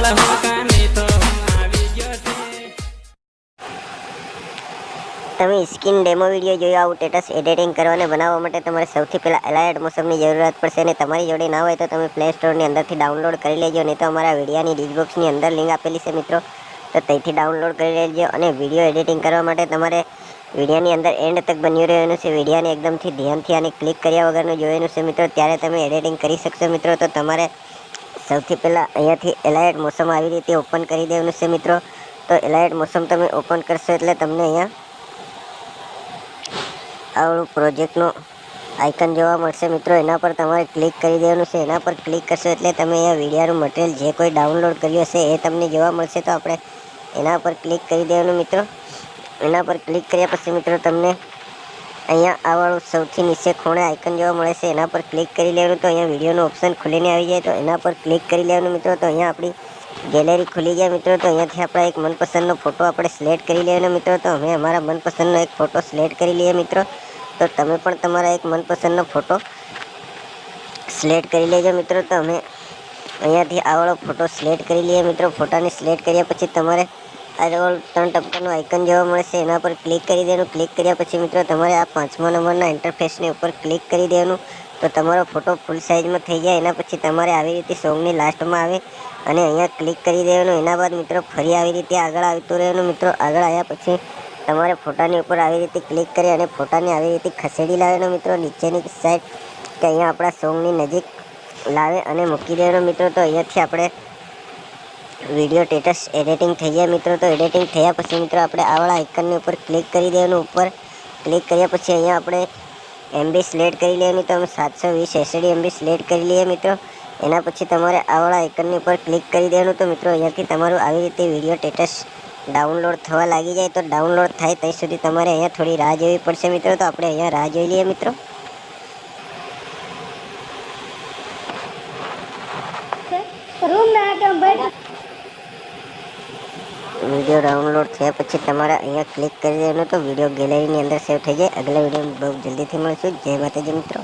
તમે skin demo video જોયો આવું સ્ટેટસ એડિટિંગ કરવા અને બનાવવા માટે તમારે સૌથી પહેલાં એલાઇડ મોશનની જરૂરિયાત પડશે અને તમારી જોડે ના હોય તો તમે પ્લે સ્ટોરની અંદરથી ડાઉનલોડ કરી લેજો. નહીં તો અમારા વિડીયોની ડિસ્ક્રિપ્શનની અંદર લિંક આપેલી છે મિત્રો, તો ત્યાંથી ડાઉનલોડ કરી લેજો. અને વિડીયો એડિટિંગ કરવા માટે તમારે વિડીયોની અંદર એન્ડ તક બન્યું રહેવાનું છે. વિડીયોને એકદમથી ધ્યાનથી અને ક્લિક કર્યા વગરનું જોવાનું છે મિત્રો, ત્યારે તમે એડિટિંગ કરી શકશો મિત્રો. તો તમારે સૌથી પહેલાં અહીંયાથી એલાઇડ મોશન આવી રીતે ઓપન કરી દેવાનું છે મિત્રો. તો એલાઇડ મોશન તમે ઓપન કરશો એટલે તમને અહીંયા આવડું પ્રોજેક્ટનું આઇકન જોવા મળશે મિત્રો. એના પર તમારે ક્લિક કરી દેવાનું છે. એના પર ક્લિક કરશો એટલે તમે અહીંયા વિડીયોનું મટીરિયલ જે કોઈ ડાઉનલોડ કર્યું હશે એ તમને જોવા મળશે. તો આપણે એના પર ક્લિક કરી દેવાનું મિત્રો. એના પર ક્લિક કર્યા પછી મિત્રો તમને અહીંયા આવાળું સૌથી નીચે ખૂણે આઇકન જોવા મળે છે, એના પર ક્લિક કરી લેવાનું. તો અહીંયા વિડીયોનું ઓપ્શન ખુલીને આવી જાય તો એના પર ક્લિક કરી લેવાનું મિત્રો. તો અહીંયા આપણી ગેલેરી ખુલી જાય મિત્રો. તો અહીંયાથી આપણા એક મનપસંદનો ફોટો આપણે સિલેક્ટ કરી લેવાનો મિત્રો. તો અમે અમારા મનપસંદનો એક ફોટો સિલેક્ટ કરી લઈએ મિત્રો. તો તમે પણ તમારા એક મનપસંદનો ફોટો સિલેક્ટ કરી લેજો મિત્રો. તો અમે અહીંયાથી આવાળો ફોટો સિલેક્ટ કરી લઈએ મિત્રો. ફોટાને સિલેક્ટ કર્યા પછી તમારે આવાળું 3 ટપકાનું આઇકન જોવા મળશે, એના પર ક્લિક કરી દેવાનું. ક્લિક કર્યા પછી મિત્રો તમારે આ 5મા નંબરના ઇન્ટરફેસની ઉપર ક્લિક કરી દેવાનું. તો તમારો ફોટો ફૂલ સાઇઝમાં થઈ જાય. એના પછી તમારે આવી રીતે સોંગની લાસ્ટમાં આવે અને અહીંયા ક્લિક કરી દેવાનું. એના બાદ મિત્રો ફરી આવી રીતે આગળ આવતું રહેવાનું મિત્રો. આગળ આવ્યા પછી તમારે ફોટાની ઉપર આવી રીતે ક્લિક કરી અને ફોટાને આવી રીતે ખસેડી લાવવાનો મિત્રો નીચેની સાઈડ, કે અહીંયા આપણા સોંગની નજીક લાવે અને મૂકી દેવાનો મિત્રો. તો અહીંયાથી આપણે વિડીયો સ્ટેટસ એડિટિંગ થઈ જાય મિત્રો. તો એડિટિંગ થયા પછી મિત્રો આપણે આવાળા આઇકનની ઉપર ક્લિક કરી દેવાનું. ઉપર ક્લિક કર્યા પછી અહીંયા આપણે MB સિલેક્ટ કરી લેવાની. તો અમે 720 SSD MB સિલેક્ટ કરી લઈએ મિત્રો. એના પછી તમારે આવાળા આઇકનની ઉપર ક્લિક કરી દેવાનું. તો મિત્રો અહીંયાથી તમારું આવી રીતે વિડીયો સ્ટેટસ ડાઉનલોડ થવા લાગી જાય. તો ડાઉનલોડ થાય ત્યાં સુધી તમારે અહીંયા થોડી રાહ જોવી પડશે મિત્રો. તો આપણે અહીંયા રાહ જોઈ લઈએ મિત્રો. વિડીયો ડાઉનલોડ થયા પછી તમારે અહીંયા ક્લિક કરી દેવાનું. તો વિડીયો ગેલેરીની અંદર સેવ થઈ જાય. આગલા વિડીયો બહુ જલ્દીથી મળીશું. જય માતાજી મિત્રો.